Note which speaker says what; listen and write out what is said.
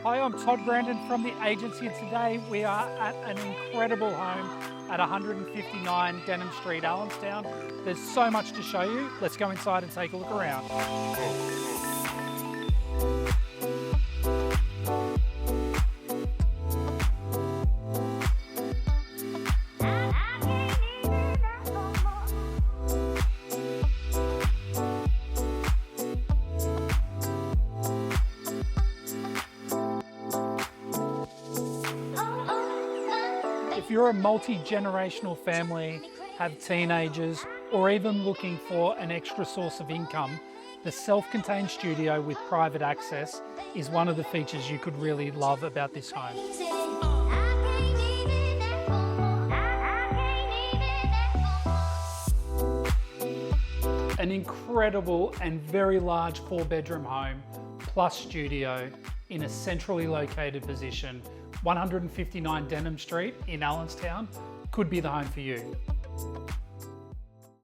Speaker 1: Hi, I'm Todd Brandon from the agency, and today we are at an incredible home at 159 Denham Street, Allenstown. There's so much to show you. Let's go inside and take a look around. If you're a multi-generational family, have teenagers, or even looking for an extra source of income, the self-contained studio with private access is one of the features you could really love about this home. An incredible and very large 4-bedroom home plus studio in a centrally located position, 159 Denham Street in Allenstown, could be the home for you.